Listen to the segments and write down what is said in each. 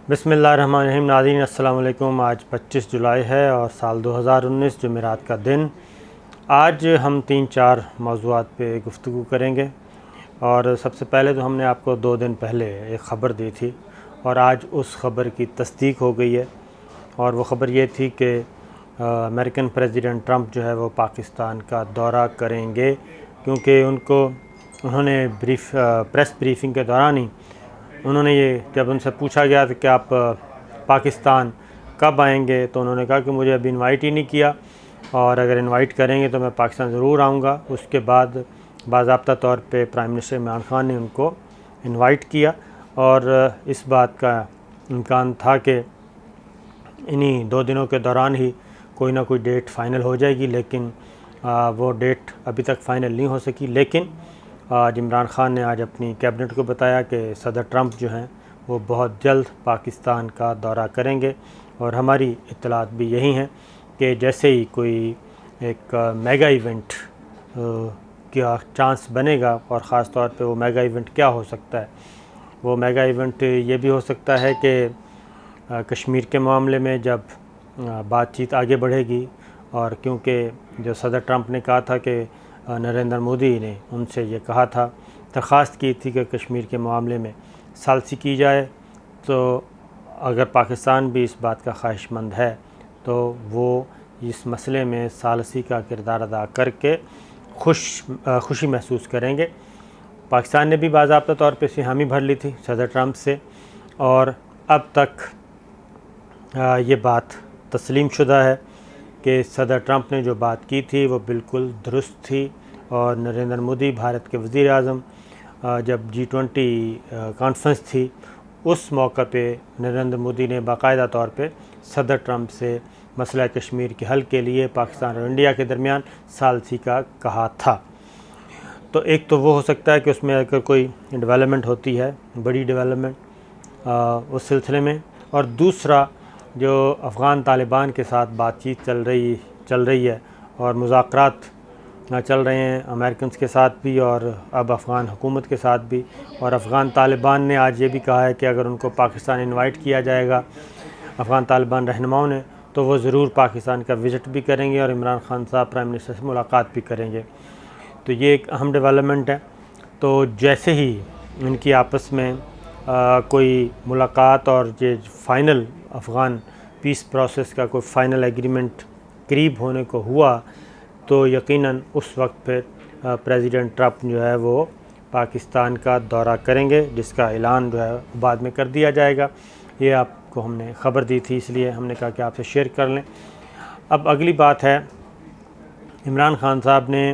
बिस्मिल्लाहिर्रहमानिर्रहीम। नाज़रीन अस्सलाम वालेकुम। आज 25 जुलाई है और साल 2019 जुमेरात का दिन। आज हम 3-4 मौज़ूआत पे गुफ्तगू करेंगे और सबसे पहले तो हमने आपको 2 दिन पहले एक ख़बर दी थी और आज उस ख़बर की तस्दीक हो गई है। और वो ख़बर ये थी कि अमेरिकन प्रेसिडेंट ट्रंप जो है वो पाकिस्तान का दौरा करेंगे, क्योंकि उन्होंने प्रेस ब्रीफिंग के दौरान ही उन्होंने ये, जब उनसे पूछा गया था कि आप पाकिस्तान कब आएंगे, तो उन्होंने कहा कि मुझे अभी इनवाइट ही नहीं किया और अगर इनवाइट करेंगे तो मैं पाकिस्तान ज़रूर आऊँगा। उसके बाद बाज़ाब्ता तौर पे प्राइम मिनिस्टर इमरान खान ने उनको इनवाइट किया और इस बात का इम्कान था कि इन्हीं 2 दिनों के दौरान ही कोई ना कोई डेट फ़ाइनल हो जाएगी, लेकिन वो डेट अभी तक फ़ाइनल नहीं हो सकी। लेकिन आज इमरान खान ने आज अपनी कैबिनेट को बताया कि सदर ट्रंप जो हैं वो बहुत जल्द पाकिस्तान का दौरा करेंगे और हमारी इत्तलात भी यही हैं कि जैसे ही कोई एक मेगा इवेंट का चांस बनेगा, और ख़ास तौर पे वो मेगा इवेंट क्या हो सकता है, वो मेगा इवेंट ये भी हो सकता है कि कश्मीर के मामले में जब बातचीत आगे बढ़ेगी, और क्योंकि जो सदर ट्रंप ने कहा था कि नरेंद्र मोदी ने उनसे ये कहा था, दरख्वास्त की थी कि कश्मीर के मामले में सालसी की जाए, तो अगर पाकिस्तान भी इस बात का ख्वाहिशमंद है तो वो इस मसले में सालसी का किरदार अदा करके खुशी महसूस करेंगे। पाकिस्तान ने भी बाज़ाब्ता तौर पे हामी भर ली थी सदर ट्रंप से, और अब तक ये बात तस्लीम शुदा है कि सदर ट्रंप ने जो बात की थी वो बिल्कुल दुरुस्त थी। और नरेंद्र मोदी, भारत के वज़ीर आज़म, जब G20 कॉन्फ्रेंस थी, उस मौके पे नरेंद्र मोदी ने बाकायदा तौर पे सदर ट्रंप से मसला कश्मीर के हल के लिए पाकिस्तान और इंडिया के दरमियान सालसी का कहा था। तो एक तो वो हो सकता है कि उसमें अगर कोई डेवलपमेंट होती है, बड़ी डेवलपमेंट उस सिलसिले में, और दूसरा जो अफ़गान तालिबान के साथ बातचीत चल रही है और मुज़ाकरात चल रहे हैं अमेरिकन के साथ भी और अब अफ़गान हुकूमत के साथ भी। और अफ़गान तालिबान ने आज ये भी कहा है कि अगर उनको पाकिस्तान इनवाइट किया जाएगा अफ़गान तालिबान रहनुमाओं ने, तो वो ज़रूर पाकिस्तान का विज़िट भी करेंगे और इमरान खान साहब प्राइम मिनिस्टर से मुलाकात भी करेंगे। तो ये एक अहम डेवलपमेंट है। तो जैसे ही इनकी आपस में कोई मुलाकात और ये फ़ाइनल अफ़गान पीस प्रोसेस का कोई फ़ाइनल एग्रीमेंट करीब होने को हुआ, तो यकीनन उस वक्त पे प्रेसिडेंट ट्रंप जो है वो पाकिस्तान का दौरा करेंगे, जिसका ऐलान जो है बाद में कर दिया जाएगा। ये आपको हमने ख़बर दी थी, इसलिए हमने कहा कि आपसे शेयर कर लें। अब अगली बात है, इमरान खान साहब ने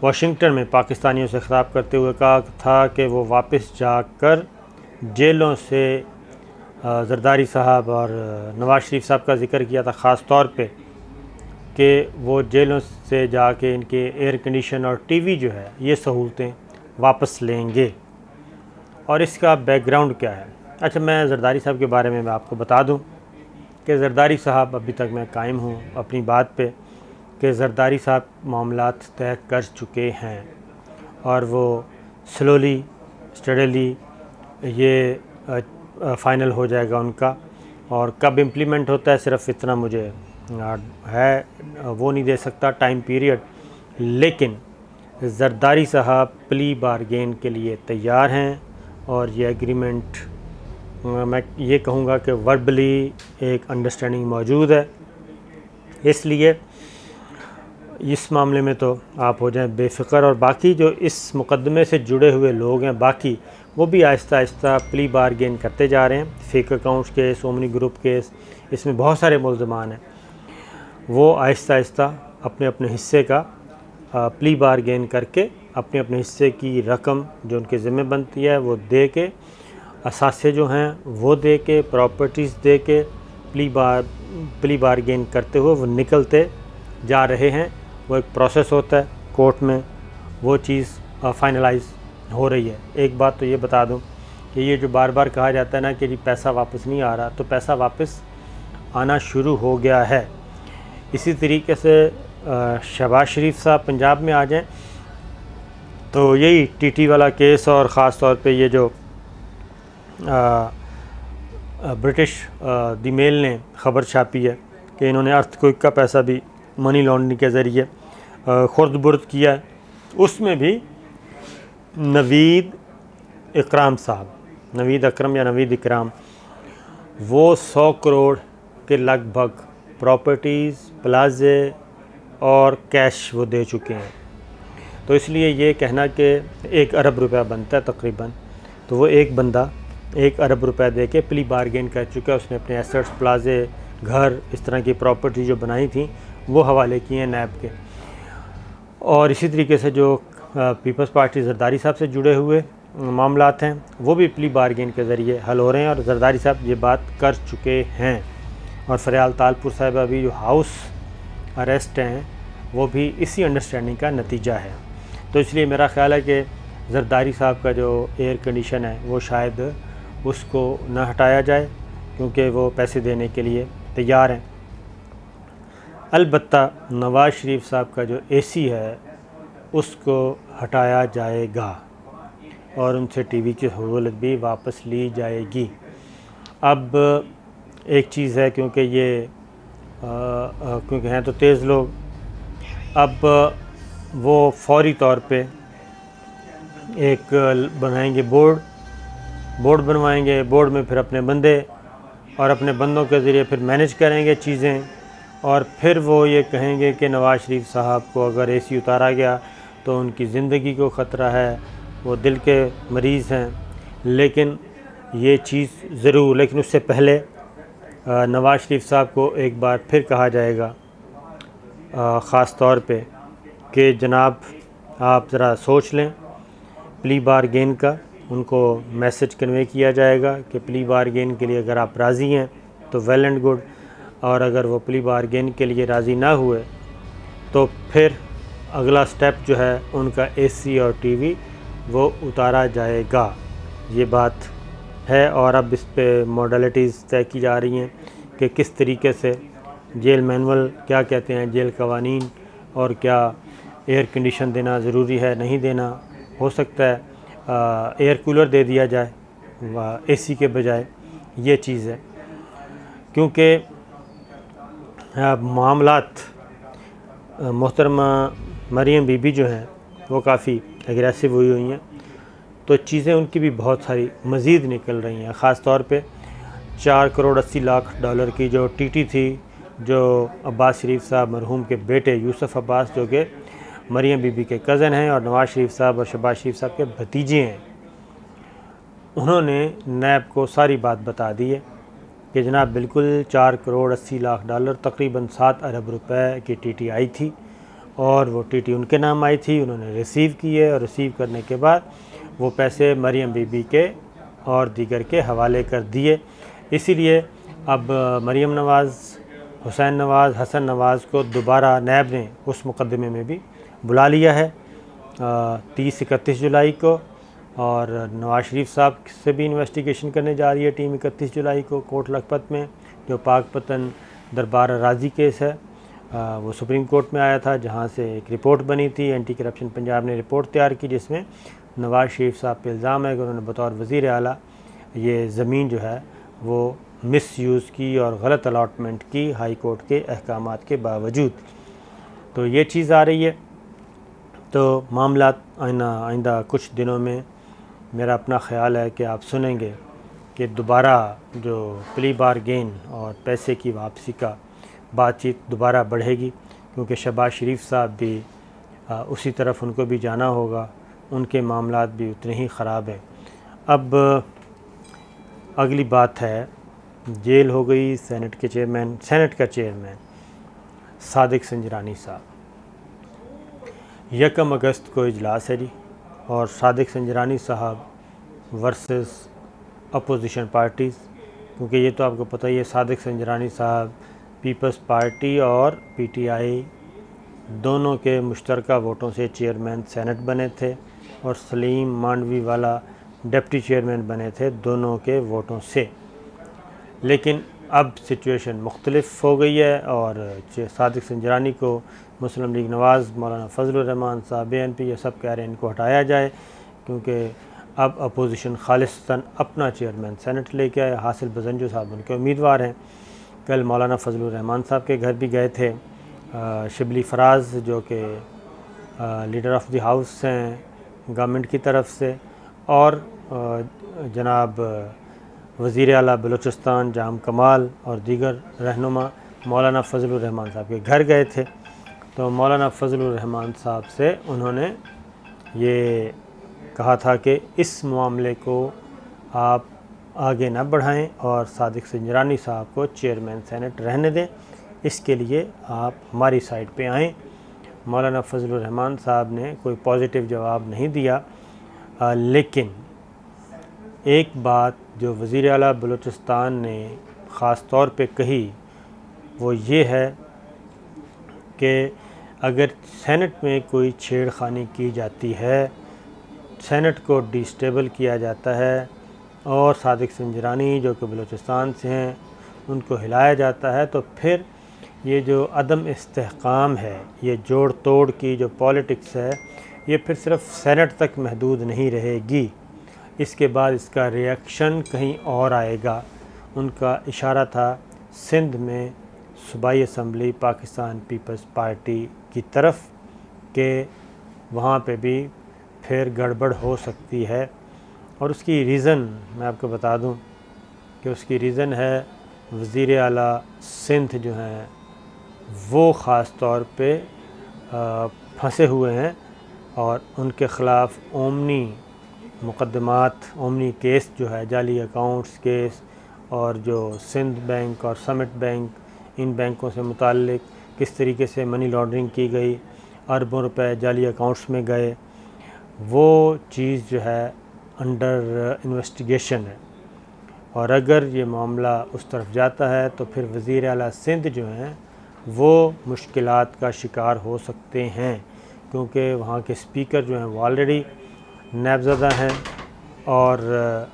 वाशिंगटन में पाकिस्तानियों से ख़िताब करते हुए कहा था कि वो वापस जाकर जेलों से ज़रदारी साहब और नवाज़ शरीफ साहब का ज़िक्र किया था, ख़ास तौर पे कि वो जेलों से जाके इनके एयर कंडीशन और टीवी जो है ये सहूलतें वापस लेंगे। और इसका बैकग्राउंड क्या है? अच्छा, मैं ज़रदारी साहब के बारे में मैं आपको बता दूं कि ज़रदारी साहब, अभी तक मैं कायम हूं अपनी बात पे कि ज़रदारी साहब मामलात तय कर चुके हैं और वो स्लोली स्टडीली ये फ़ाइनल हो जाएगा उनका। और कब इम्प्लीमेंट होता है सिर्फ इतना मुझे है वो नहीं दे सकता टाइम पीरियड, लेकिन ज़रदारी साहब प्ली बारगेन के लिए तैयार हैं और ये एग्रीमेंट, मैं ये कहूँगा कि वर्बली एक अंडरस्टैंडिंग मौजूद है। इसलिए इस मामले में तो आप हो जाएं बेफ़िक्र, और बाकी जो इस मुकदमे से जुड़े हुए लोग हैं बाकी, वो भी आहिस्ता आहिस्ता प्ली बारगेन करते जा रहे हैं। Fake accounts case, omni group case, इसमें बहुत सारे मुल्ज़मान हैं, वो आहिस्ता आहिस्ता अपने अपने हिस्से का प्ली बारगेन करके अपने अपने हिस्से की रकम जो उनके ज़िम्मे बनती है वो दे के, असासे जो हैं वो दे के, प्रॉपर्टीज़ दे के प्ली बारगेन करते हुए वो निकलते जा रहे हैं। वो एक प्रोसेस होता है, कोर्ट में वो चीज़ फाइनलाइज हो रही है। एक बात तो ये बता दूं कि ये जो बार बार कहा जाता है ना कि जी पैसा वापस नहीं आ रहा, तो पैसा वापस आना शुरू हो गया है। इसी तरीके से शहबाज शरीफ साहब पंजाब में आ जाएं तो यही टीटी वाला केस, और ख़ास तौर पे ये जो ब्रिटिश दी मेल ने ख़बर छापी है कि इन्होंने अर्थक्वेक का पैसा भी मनी लॉन्ड्रिंग के ज़रिए खुर्द बुर्द किया है। उसमें भी नवीद इकराम साहब, नवीद अकरम या नवीद इकराम, वो 100 करोड़ के लगभग प्रॉपर्टीज़, प्लाजे और कैश वो दे चुके हैं। तो इसलिए ये कहना कि 1 अरब रुपया बनता है तकरीबन, तो वो एक बंदा 1 अरब रुपया दे के प्ली बारगेन कर चुका है। उसने अपने एसेट्स, प्लाजे, घर, इस तरह की प्रॉपर्टी जो बनाई थी वो हवाले किए हैं नैब के। और इसी तरीके से जो पीपल्स पार्टी जरदारी साहब से जुड़े हुए मामलात हैं वो भी प्ली बारगेन के ज़रिए हल हो रहे हैं और जरदारी साहब ये बात कर चुके हैं। और फरियाल तालपुर साहब अभी जो हाउस अरेस्ट हैं वो भी इसी अंडरस्टैंडिंग का नतीजा है। तो इसलिए मेरा ख़्याल है कि जरदारी साहब का जो एयर कंडीशन है वो शायद उसको न हटाया जाए, क्योंकि वो पैसे देने के लिए तैयार हैं। अलबत्ता नवाज़ शरीफ साहब का जो एसी है उसको हटाया जाएगा और उनसे टीवी की सहूलत भी वापस ली जाएगी। अब एक चीज़ है, क्योंकि ये क्योंकि हैं तो तेज़ लोग, अब वो फौरी तौर पे एक बनाएंगे बोर्ड बनवाएंगे। बोर्ड में फिर अपने बंदे और अपने बंदों के ज़रिए फिर मैनेज करेंगे चीज़ें, और फिर वो ये कहेंगे कि नवाज़ शरीफ साहब को अगर एसी उतारा गया तो उनकी ज़िंदगी को ख़तरा है, वो दिल के मरीज़ हैं। लेकिन ये चीज़ ज़रूर, लेकिन उससे पहले नवाज़ शरीफ साहब को एक बार फिर कहा जाएगा ख़ास तौर पे कि जनाब आप ज़रा सोच लें प्ली बारगेन का। उनको मैसेज कन्वे किया जाएगा कि प्ली बारगेन के लिए अगर आप राज़ी हैं तो वेल एंड गुड, और अगर वो प्ली बारगेन के लिए राज़ी ना हुए तो फिर अगला स्टेप जो है उनका एसी और टीवी वो उतारा जाएगा। ये बात है। और अब इस पे मॉडलिटीज़ तय की जा रही हैं कि किस तरीके से जेल मैनुअल क्या कहते हैं, जेल कवानीन, और क्या एयर कंडीशन देना ज़रूरी है, नहीं देना। हो सकता है एयर कूलर दे दिया जाए एसी के बजाय, ये चीज़ है। क्योंकि मामलात मोहतरमा मरियम बीबी जो हैं वो काफ़ी एग्रेसिव हुई हैं, तो चीज़ें उनकी भी बहुत सारी मज़ीद निकल रही हैं। ख़ास तौर पे 4 करोड़ 80 लाख डॉलर की जो टीटी थी, जो अब्बास शरीफ साहब मरहूम के बेटे यूसुफ अब्बास, जो कि मरियम बीबी के कज़न हैं और नवाज़ शरीफ साहब और शहबाज शरीफ साहब के भतीजे हैं, उन्होंने नैब को सारी बात बता दी है कि जनाब बिल्कुल 4 करोड़ 80 लाख डॉलर, तकरीबन 7 अरब रुपए की टीटी आई थी, और वो टीटी उनके नाम आई थी, उन्होंने रिसीव की है, और रिसीव करने के बाद वो पैसे मरियम बीबी के और दीगर के हवाले कर दिए। इसीलिए अब मरियम नवाज़, हुसैन नवाज़, हसन नवाज़ को दोबारा नैब ने उस मुकदमे में भी बुला लिया है 30-31 जुलाई को, और नवाज़ शरीफ साहब से भी इन्वेस्टिगेशन करने जा रही है टीम 31 जुलाई को कोट लखपत में। जो पाकपतन दरबार राजी केस है वो सुप्रीम कोर्ट में आया था, जहां से एक रिपोर्ट बनी थी। एंटी करप्शन पंजाब ने रिपोर्ट तैयार की जिसमें नवाज़ शरीफ साहब पे इल्ज़ाम है कि उन्होंने बतौर वज़ीर आला ये ज़मीन जो है वो मिसयूज़ की और गलत अलाटमेंट की हाई कोर्ट के अहकामात के बावजूद। तो ये चीज़ आ रही है। तो मामला आइंदा कुछ दिनों में मेरा अपना ख़्याल है कि आप सुनेंगे कि दोबारा जो प्ली बारगेन और पैसे की वापसी का बातचीत दोबारा बढ़ेगी, क्योंकि शहबाज शरीफ साहब भी उसी तरफ उनको भी जाना होगा, उनके मामलात भी उतने ही ख़राब हैं। अब अगली बात है, जेल हो गई सेनेट का चेयरमैन सादिक संजरानी साहब। 1 अगस्त को इजलास है जी, और सादिक संजरानी साहब वर्सेस अपोजिशन पार्टीज़, क्योंकि ये तो आपको पता ही है सादिक संजरानी साहब पीपल्स पार्टी और पीटीआई दोनों के मुश्तरका वोटों से चेयरमैन सेनेट बने थे, और सलीम मांडवी वाला डिप्टी चेयरमैन बने थे दोनों के वोटों से। लेकिन अब सिचुएशन मुख्तलिफ हो गई है, और सादिक संजरानी को मुस्लिम लीग नवाज़, मौलाना फजलुर रहमान साहब, BNP, ये सब कह रहे हैं इनको हटाया जाए, क्योंकि अब अपोजिशन खालिस्तान अपना चेयरमैन सेनेट लेके आए। हासिल बजंजो साहब उनके उम्मीदवार हैं। कल मौलाना फजलुर रहमान साहब के घर भी गए थे। शिबली फराज जो कि लीडर ऑफ द हाउस हैं गवर्नमेंट की तरफ से, और जनाब वज़ीर आला बलूचिस्तान जाम कमाल और दीगर रहनुमा मौलाना फजलुर रहमान साहब के घर गए थे। तो मौलाना फजलुर रहमान साहब से उन्होंने ये कहा था कि इस मामले को आप आगे ना बढ़ाएं और सादिक सिंजरानी साहब को चेयरमैन सेनेट रहने दें, इसके लिए आप हमारी साइड पे आएँ। मौलाना फजलुर रहमान साहब ने कोई पॉजिटिव जवाब नहीं दिया, लेकिन एक बात जो वज़ीर आला बलूचिस्तान ने ख़ास तौर पे कही वो ये है कि अगर सेनेट में कोई छेड़खानी की जाती है, सेनेट को डिस्टेबल किया जाता है और सादिक सिंजरानी जो कि बलूचिस्तान से हैं उनको हिलाया जाता है, तो फिर ये जो अदम इस्तेहकाम है, ये जोड़ तोड़ की जो पॉलिटिक्स है, ये फिर सिर्फ सेनेट तक महदूद नहीं रहेगी। इसके बाद इसका रिएक्शन कहीं और आएगा। उनका इशारा था सिंध में सूबाई असम्बली पाकिस्तान पीपल्स पार्टी की तरफ के वहाँ पे भी फिर गड़बड़ हो सकती है। और उसकी रीज़न मैं आपको बता दूं कि उसकी रीज़न है वज़ीर आला सिंध जो हैं वो ख़ास तौर पे फंसे हुए हैं और उनके ख़िलाफ़ ओमनी मुकदमात, ओमनी केस जो है, जाली अकाउंट्स केस, और जो सिंध बैंक और समिट बैंक, इन बैंकों से मुताल्लिक किस तरीके से मनी लॉन्ड्रिंग की गई, अरबों रुपए जाली अकाउंट्स में गए, वो चीज़ जो है अंडर इन्वेस्टिगेशन है। और अगर ये मामला उस तरफ जाता है तो फिर वज़ीर आला सिंध जो हैं वो मुश्किलात का शिकार हो सकते हैं, क्योंकि वहाँ के स्पीकर जो हैं वो ऑलरेडी नैबज़दा हैं। और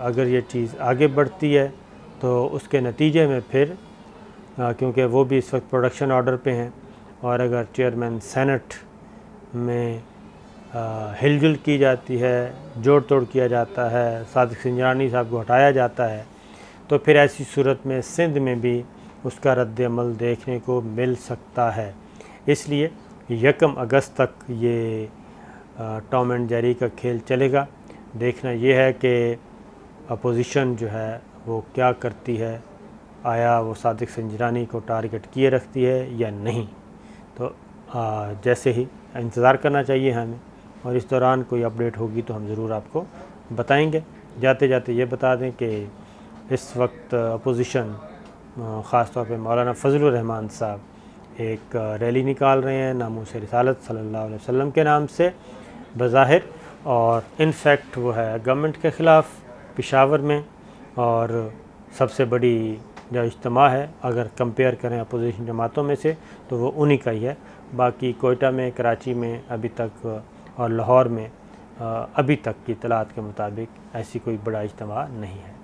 अगर ये चीज़ आगे बढ़ती है तो उसके नतीजे में फिर क्योंकि वो भी इस वक्त प्रोडक्शन ऑर्डर पे हैं, और अगर चेयरमैन सेनेट में हिलजुल की जाती है, जोड़ तोड़ किया जाता है, सादिक सिंजरानी साहब को हटाया जाता है, तो फिर ऐसी सूरत में सिंध में भी उसका रद्द अमल देखने को मिल सकता है। इसलिए 1 अगस्त तक ये टॉम एंड जेरी का खेल चलेगा। देखना ये है कि अपोजिशन जो है वो क्या करती है, आया वो सादिक सिंजरानी को टारगेट किए रखती है या नहीं। तो जैसे ही इंतज़ार करना चाहिए हमें, और इस दौरान कोई अपडेट होगी तो हम ज़रूर आपको बताएंगे। जाते जाते ये बता दें कि इस वक्त अपोजिशन ख़ास तौर पे मौलाना फजलुर रहमान साहब एक रैली निकाल रहे हैं नामूस रिसालत सल्लल्लाहु अलैहि वसल्लम के नाम से बज़ाहिर, और इनफैक्ट वो है गवर्नमेंट के ख़िलाफ़ पेशावर में, और सबसे बड़ी जो इज्तिमा है अगर कंपेयर करें अपोजिशन जमातों में से तो वो उन्हीं का ही है। बाकी कोयटा में, कराची में अभी तक और लाहौर में अभी तक की इत्तलात के मुताबिक ऐसी कोई बड़ा इज्तिमा नहीं है।